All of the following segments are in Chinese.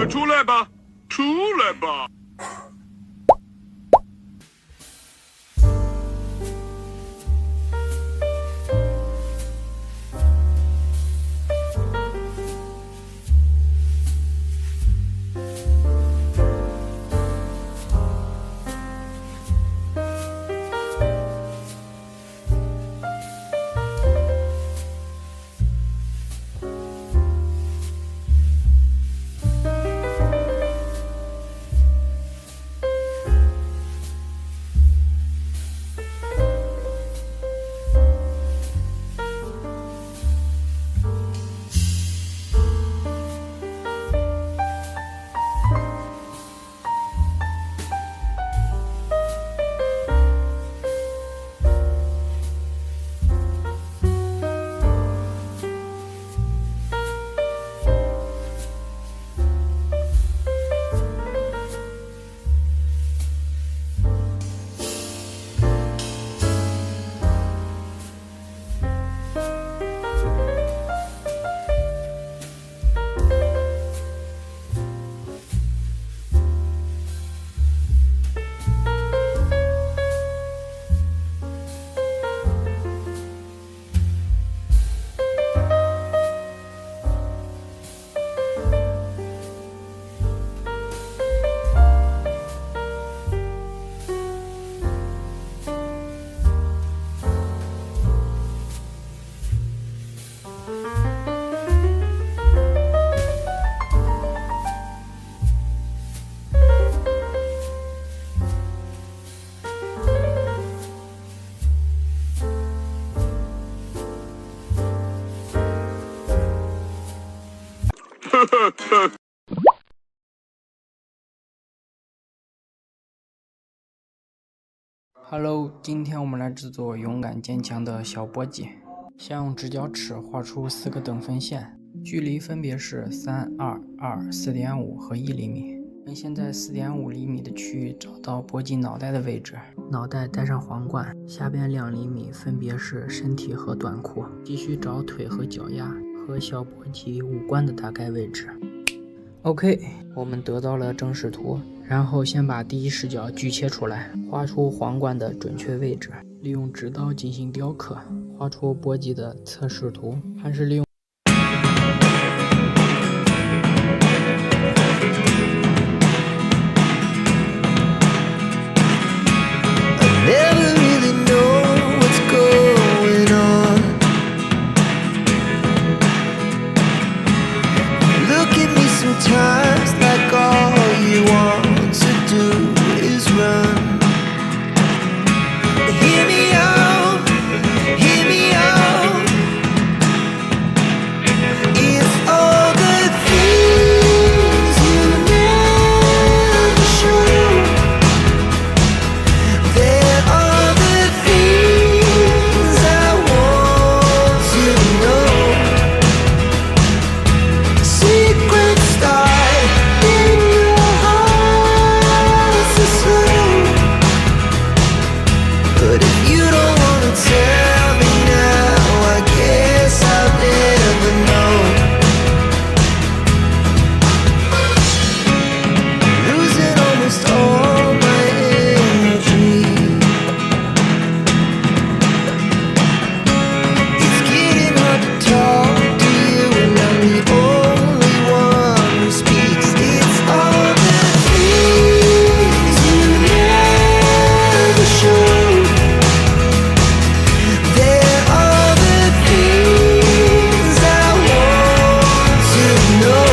出来吧，出来吧！Hello， 今天我们来制作勇敢坚强的小波吉。先用直角尺画出4个等分线，距离分别是3、2、2、4.5和1厘米。我们先在4.5厘米的区域找到波吉脑袋的位置，脑袋戴上皇冠，下边2厘米分别是身体和短裤。继续找腿和脚丫和小波吉五官的大概位置。OK， 我们得到了正视图，然后先把第一视角锯切出来，画出皇冠的准确位置，利用直刀进行雕刻，画出波吉的侧视图，还是利用Sometimes like all you want to do is run. Hear me out, hear me out. It's all the things you never show. There are the things I want to know. Secrets start in your heart so slow. But if you don't wanna tell me now, I guess I'll never know. Losing almost all my energy. It's getting hard to talk to you, and I'm the only one who speaks. It's all the things you never show. There are the things I want to know.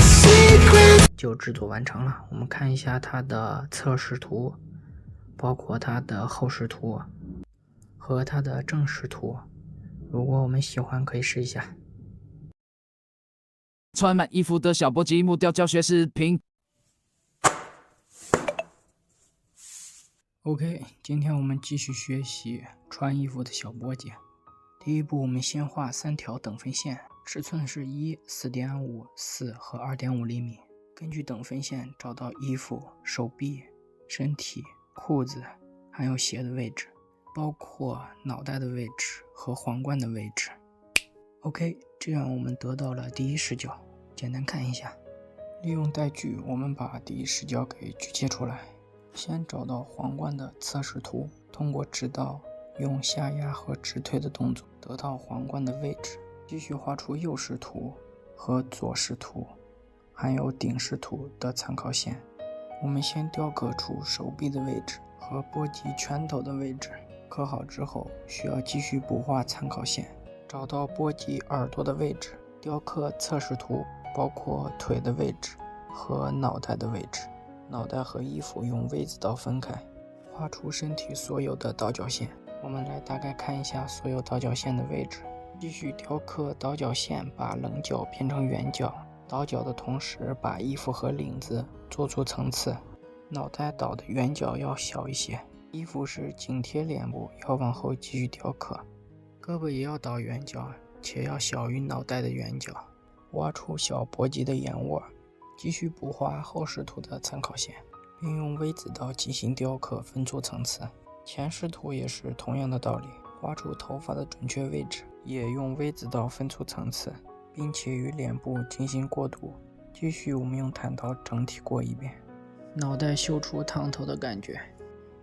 Secrets. 就制作完成了。我们看一下它的侧视图，包括它的后视图和它的正视图。如果我们喜欢，可以试一下。穿满衣服的小波吉木雕教学视频。OK， 今天我们继续学习穿衣服的小波吉。第一步，我们先画3条等分线，尺寸是1、4.5、4和2.5厘米。根据等分线找到衣服、手臂、身体、裤子还有鞋的位置，包括脑袋的位置和皇冠的位置。OK， 这样我们得到了第一视角。简单看一下。利用带锯，我们把第一视角给锯切出来。先找到皇冠的测试图，通过指导用下压和直推的动作得到皇冠的位置，继续画出右视图和左视图，还有顶视图的参考线。我们先雕刻出手臂的位置和波及拳头的位置，刻好之后需要继续补画参考线，找到波及耳朵的位置，雕刻测试图，包括腿的位置和脑袋的位置。脑袋和衣服用 V 字刀分开，画出身体所有的倒角线。我们来大概看一下所有倒角线的位置，继续雕刻倒角线，把棱角变成圆角。倒角的同时，把衣服和领子做出层次。脑袋倒的圆角要小一些，衣服是紧贴脸部，要往后继续雕刻。胳膊也要倒圆角，且要小于脑袋的圆角。挖出小脖肌的眼窝，继续补画后视图的参考线，并用 V 字刀进行雕刻，分出层次。前视图也是同样的道理，画出头发的准确位置，也用 V 字刀分出层次，并且与脸部进行过渡。继续我们用炭刀整体过一遍。脑袋修出烫头的感觉。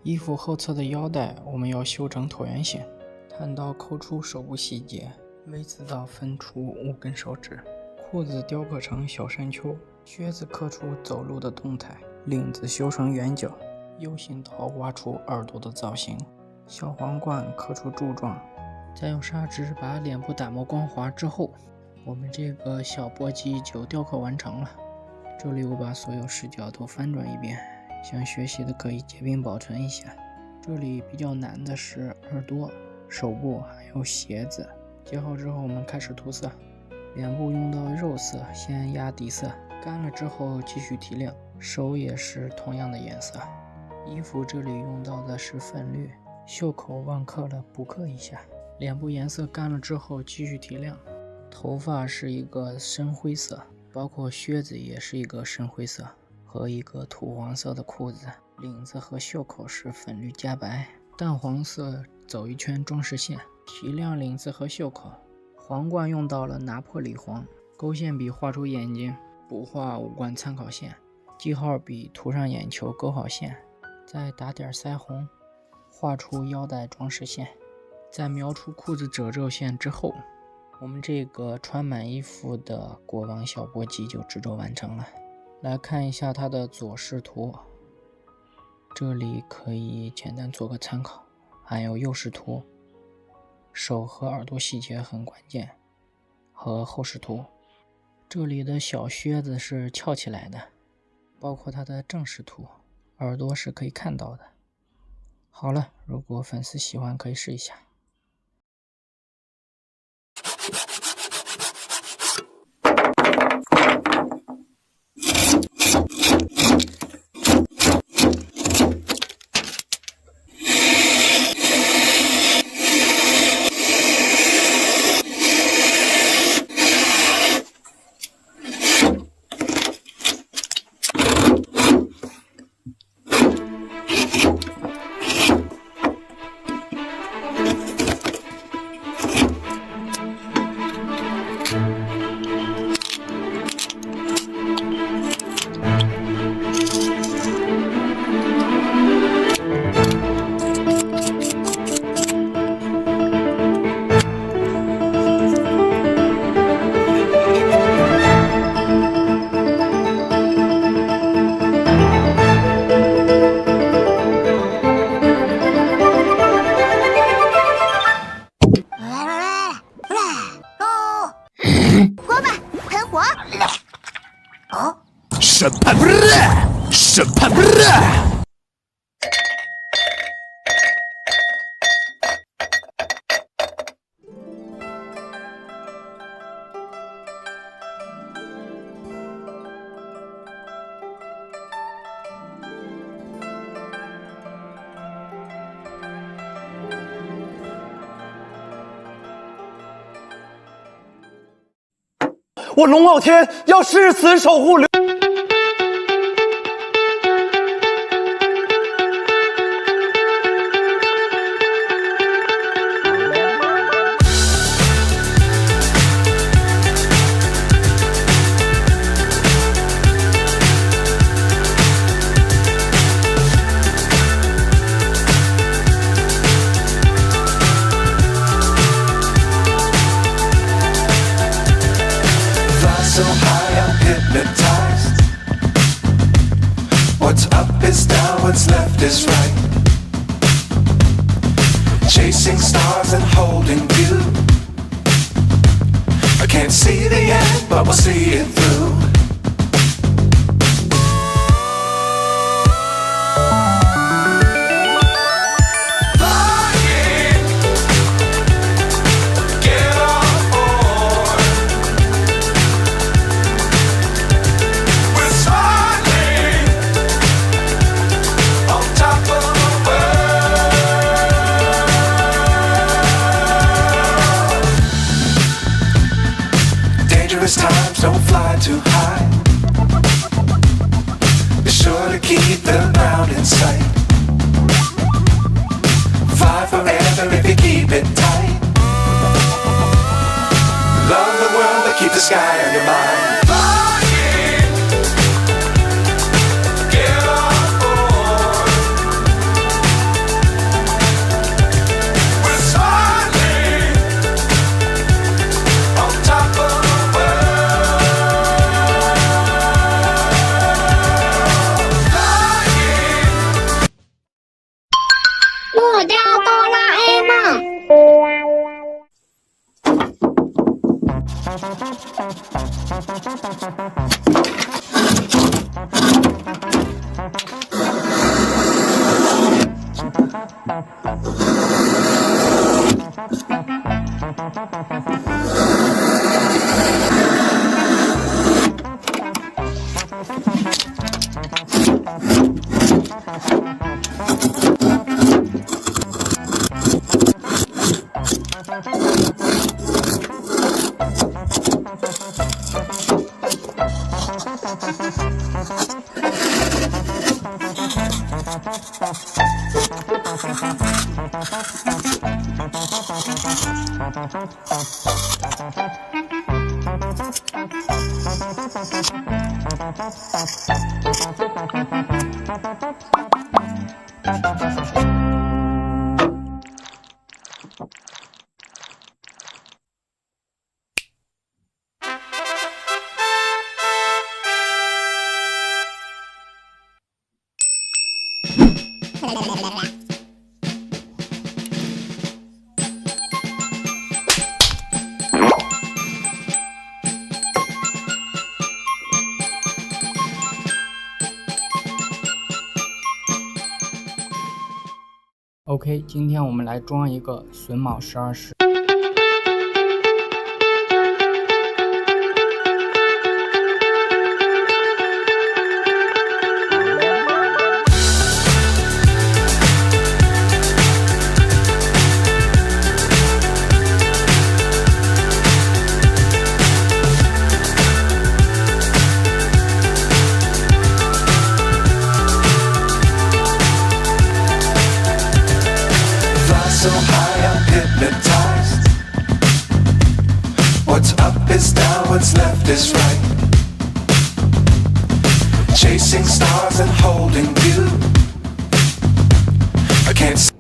衣服后侧的腰带我们要修成椭圆形，炭刀抠出手部细节， V 字刀分出5根手指。裤子雕刻成小山丘，靴子刻出走路的动态，领子修成圆角， U 型刀挖出耳朵的造型，小皇冠刻出柱状。再用砂纸把脸部打磨光滑之后，我们这个小波肌就雕刻完成了。这里我把所有视角都翻转一遍，想学习的可以截屏保存一下。这里比较难的是耳朵、手部还有鞋子。截好之后我们开始涂色。脸部用到肉色，先压底色，干了之后继续提亮。手也是同样的颜色。衣服这里用到的是粉绿，袖口忘刻了补刻一下。脸部颜色干了之后继续提亮。头发是一个深灰色，包括靴子也是一个深灰色，和一个土黄色的裤子。领子和袖口是粉绿加白，淡黄色走一圈装饰线，提亮领子和袖口。皇冠用到了拿破里黄，勾线笔画出眼睛，补画五官参考线，记号笔涂上眼球勾好线，再打点腮红，画出腰带装饰线，在描出裤子褶皱线之后，我们这个穿满衣服的国王小波肌就制作完成了。来看一下它的左视图，这里可以简单做个参考，还有右视图，手和耳朵细节很关键，和后视图。这里的小靴子是翘起来的，包括它的正视图，耳朵是可以看到的。好了，如果粉丝喜欢可以试一下。审判，审判，我龙傲天要誓死守护刘。so high, I'm hypnotized. What's up is down, what's left is right. Chasing stars and holding you. I can't see the end, but we'll see it through. Times don't fly too high. Be sure to keep the ground in sight. Fly forever if you keep it tight. Love the world but keep the sky on your mind. OK， 今天我们来装一个榫卯12时。So high, I'm hypnotized. What's up is down, what's left is right. Chasing stars and holding you. I can't see.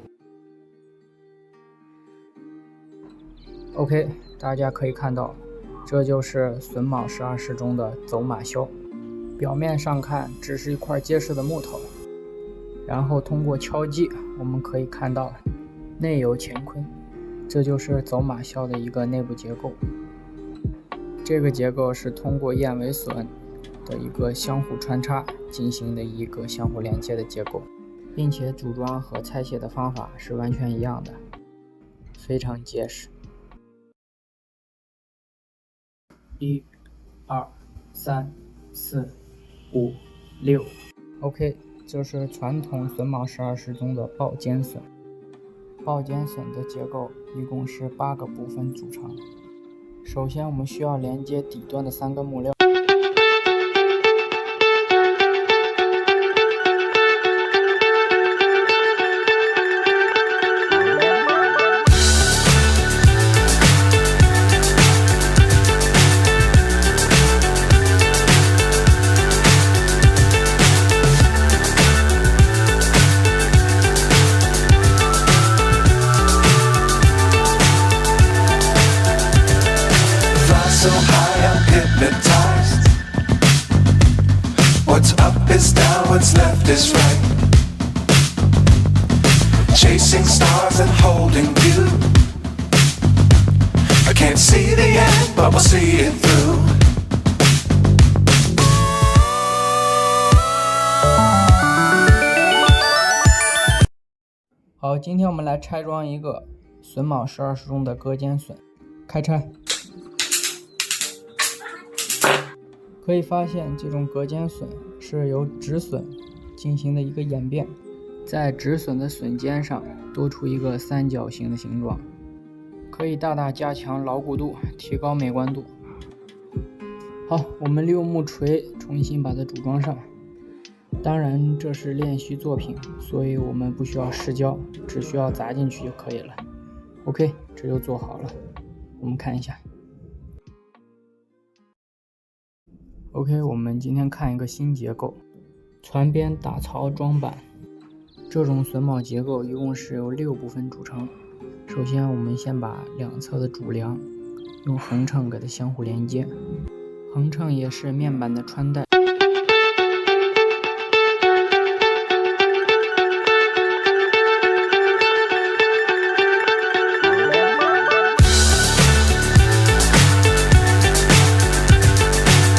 OK， 大家可以看到，这就是榫卯12时中的走马销。表面上看只是一块结实的木头，然后通过敲击，我们可以看到内有乾坤，这就是走马销的一个内部结构。这个结构是通过燕尾榫的一个相互穿插进行的一个相互连接的结构，并且组装和拆卸的方法是完全一样的，非常结实。1、2、3、4、5、6。OK， 这是传统榫卯12时中的抱肩榫。抱肩榫的结构一共是8个部分组成。首先，我们需要连接底端的3根木料。So high, I'm hypnotized. just is right. Chasing stars and holding you. I can't see the end, but we'll see it through. 好，今天我们来拆装一个榫卯12时中的隔间榫，开拆。可以发现，这种隔间榫是由直榫进行的一个演变，在直榫的榫尖上多出一个三角形的形状，可以大大加强牢固度，提高美观度。好，我们利用木锤重新把它组装上。当然，这是练习作品，所以我们不需要试胶，只需要砸进去就可以了。OK， 这就做好了。我们看一下。OK， 我们今天看一个新结构，船边打槽装板。这种榫卯结构一共是由6部分组成。首先，我们先把两侧的主梁用横秤给它相互连接，横秤也是面板的穿戴。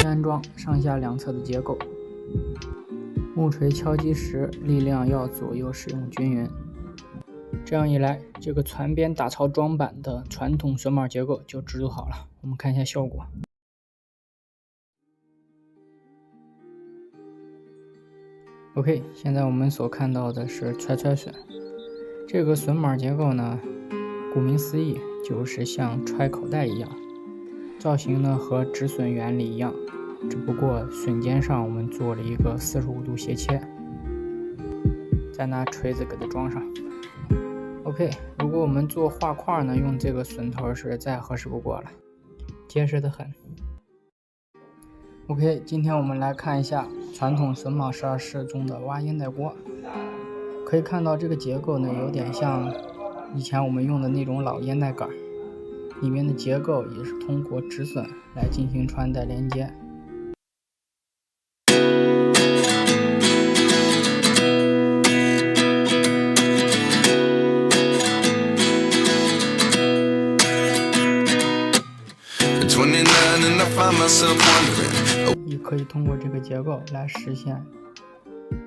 安装上下两侧的结构。木锤敲击时，力量要左右使用均匀。这样一来，这个船边打槽装板的传统榫卯结构就制作好了。我们看一下效果。OK， 现在我们所看到的是揣榫。这个榫卯结构呢，顾名思义就是像揣口袋一样，造型呢和止损原理一样。只不过榫尖上我们做了一个45度斜切，再拿锤子给它装上。OK， 如果我们做画框呢，用这个榫头是再合适不过了，结实的很。OK， 今天我们来看一下传统榫卯12式中的挖烟袋锅。可以看到这个结构呢，有点像以前我们用的那种老烟袋杆，里面的结构也是通过止损来进行穿戴连接。也可以通过这个结构来实现，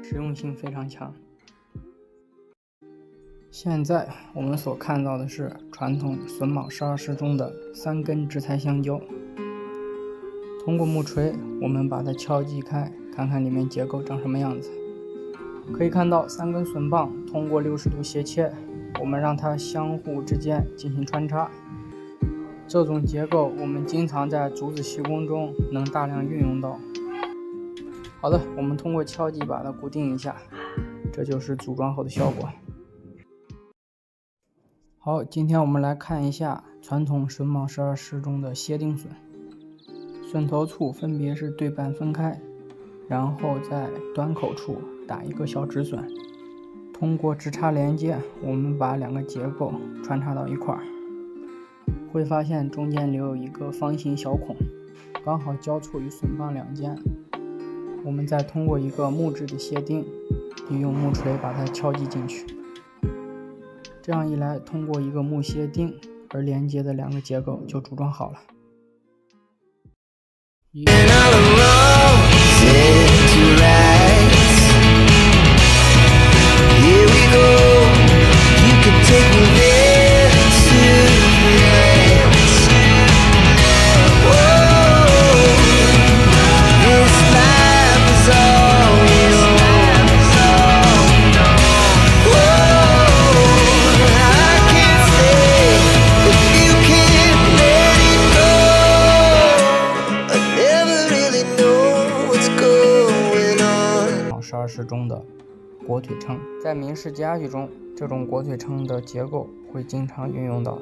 实用性非常强。现在我们所看到的是传统榫卯12式中的3根直裁橡胶。通过木锤，我们把它敲击开，看看里面结构长什么样子。可以看到3根榫棒通过60度斜切，我们让它相互之间进行穿插。这种结构我们经常在竹子细工中能大量运用到。好的，我们通过敲击把它固定一下，这就是组装后的效果。好，今天我们来看一下传统榫卯12式中的楔钉榫。榫头处分别是对半分开，然后在端口处打一个小止损。通过直插连接，我们把2个结构穿插到一块儿。会发现中间留有一个方形小孔，刚好交错于榫棒两间。我们再通过一个木质的楔钉，利用木锤把它敲击进去。这样一来，通过一个木楔钉而连接的2个结构就组装好了。12式中的裹腿撑，在民事家具中，这种裹腿撑的结构会经常运用到。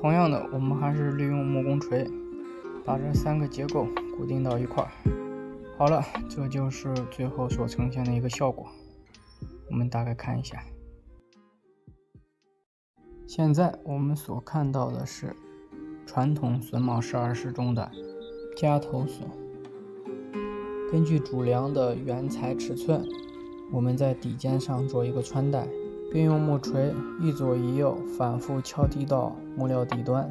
同样的，我们还是利用木工锤把这3个结构固定到一块儿。好了，这就是最后所呈现的一个效果。我们大概看一下。现在我们所看到的是传统榫卯12式中的夹头榫。根据主梁的原材尺寸，我们在底尖上做一个穿戴，并用木锤一左一右反复敲击到木料底端。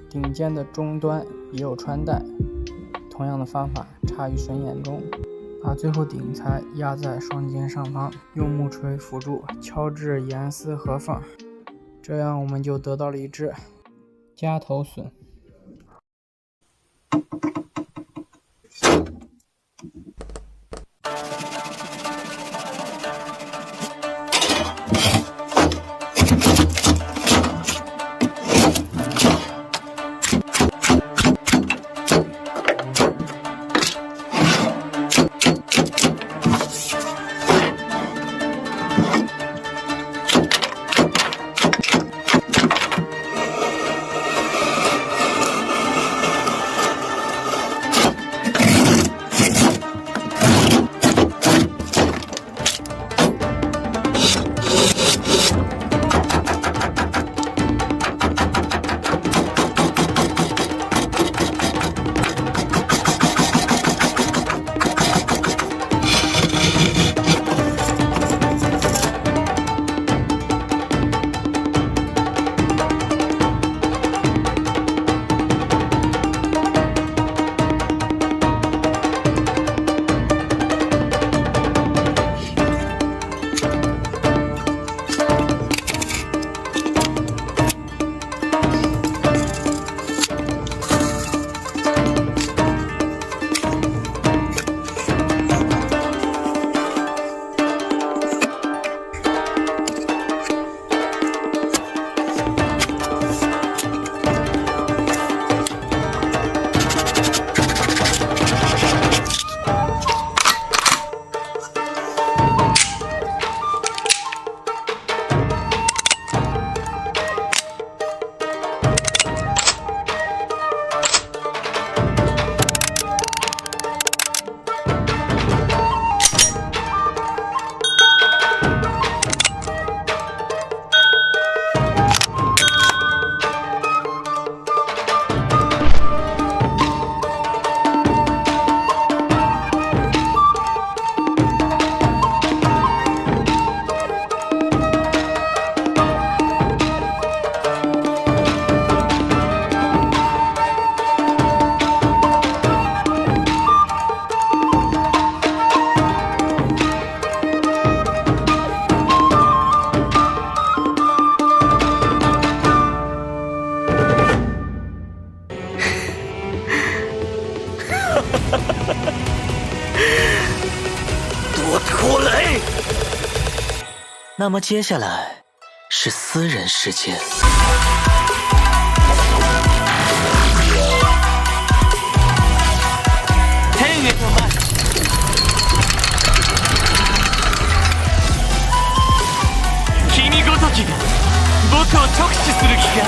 顶尖的终端也有穿戴，同样的方法插于水眼中，把最后顶材压在双肩上方，用木锤辅助敲至严丝合缝，这样我们就得到了一只夹头笋。多拖雷！那么接下来是私人时间。天への前。君ごときが僕を直視する気か？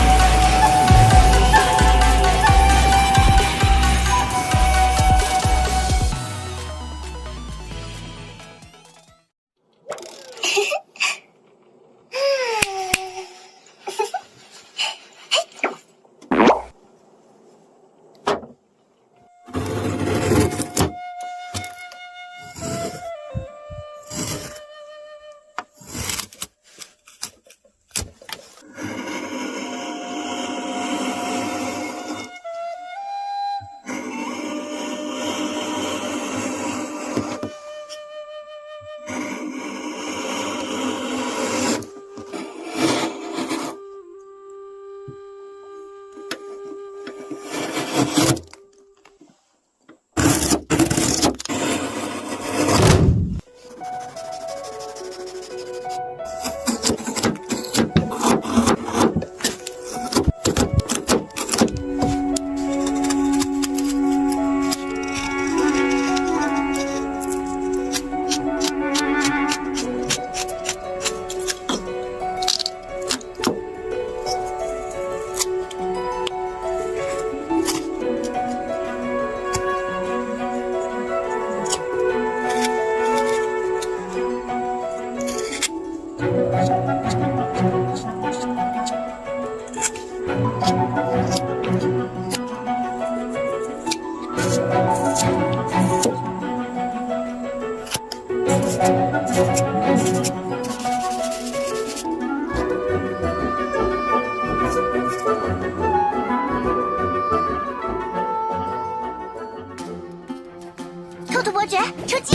突伯爵，出击！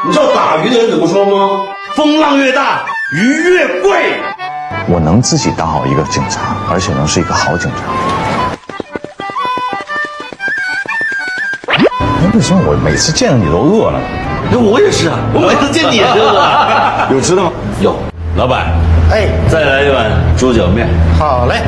你知道打鱼的人怎么说吗？风浪越大，鱼越贵。我能自己当好一个警察，而且能是一个好警察。那为什么我每次见着你都饿了呢？那我也是啊，我每次见你也是饿啊。有吃的吗？有，老板，哎，再来一碗猪脚面。好嘞。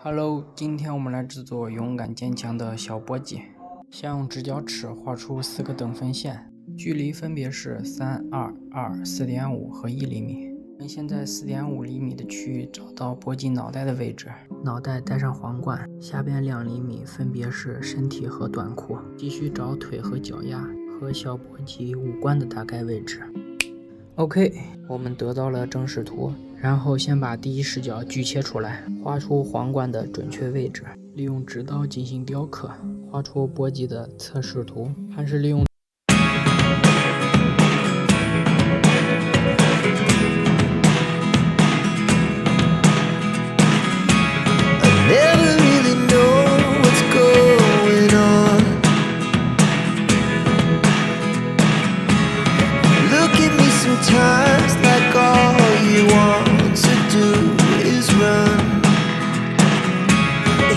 Hello， 今天我们来制作勇敢坚强的小波记。先用直角尺画出4个等分线，距离分别是3、2、2、4.5和1厘米。我们先在4.5厘米的区域找到波记脑袋的位置，脑袋戴上皇冠，下边2厘米分别是身体和短裤。继续找腿和脚丫和小波记五官的大概位置。OK， 我们得到了正视图，然后先把第一视角锯切出来，画出皇冠的准确位置，利用直刀进行雕刻，画出波记的侧视图，还是利用Never really know what's going on. Look at me sometimes like all you want to do is run.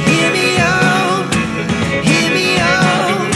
Hear me out, hear me out.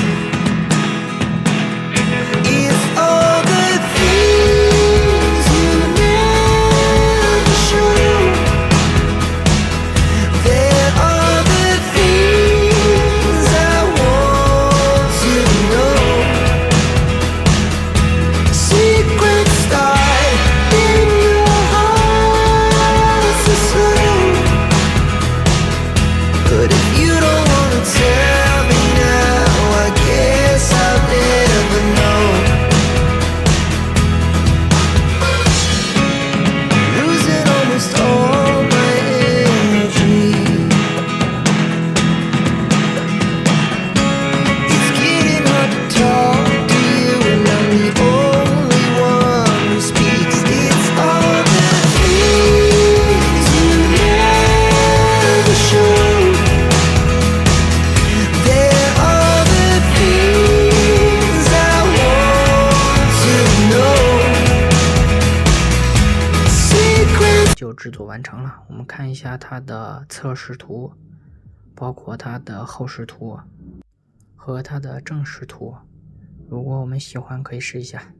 就制作完成了。我们看一下它的测试图，包括它的后视图和它的正视图。如果我们喜欢，可以试一下。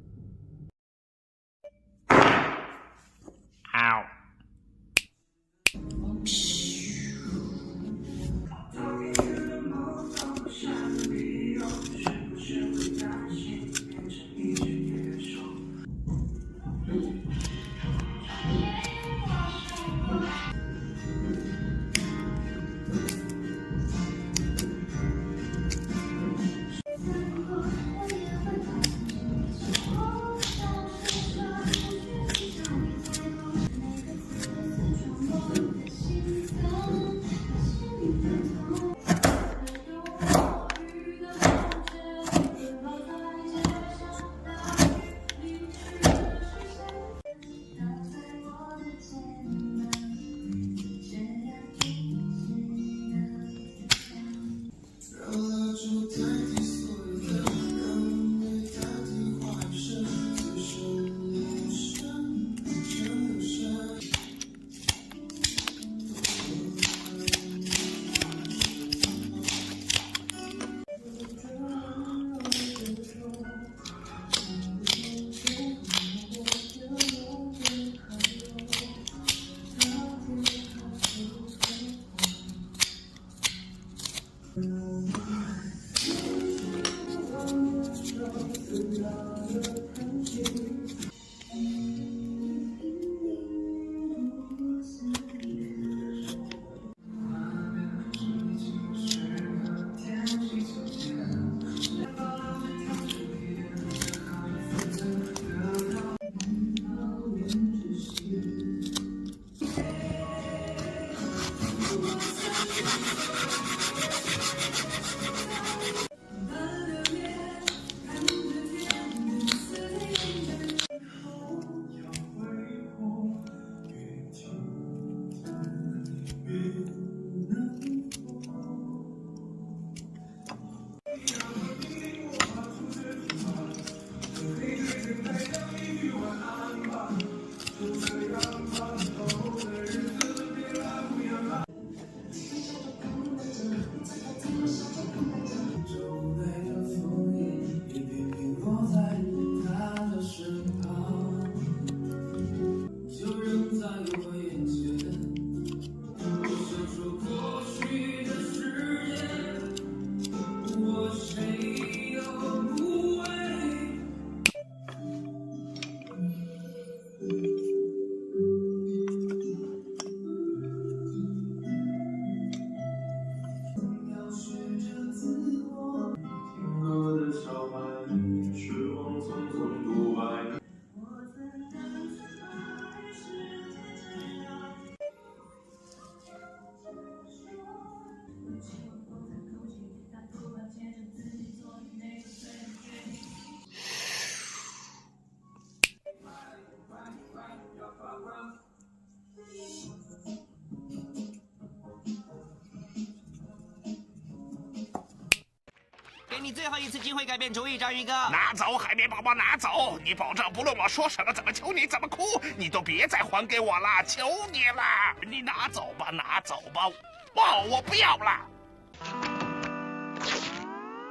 给你最后一次机会改变主意，章鱼哥。拿走海绵宝宝，拿走！你保证不论我说什么，怎么求你，怎么哭，你都别再还给我了，求你了！你拿走吧，拿走吧！哦，我不要了。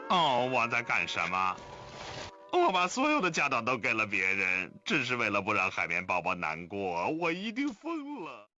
哦，我在干什么？我把所有的家当都给了别人，只是为了不让海绵宝宝难过。我一定疯了。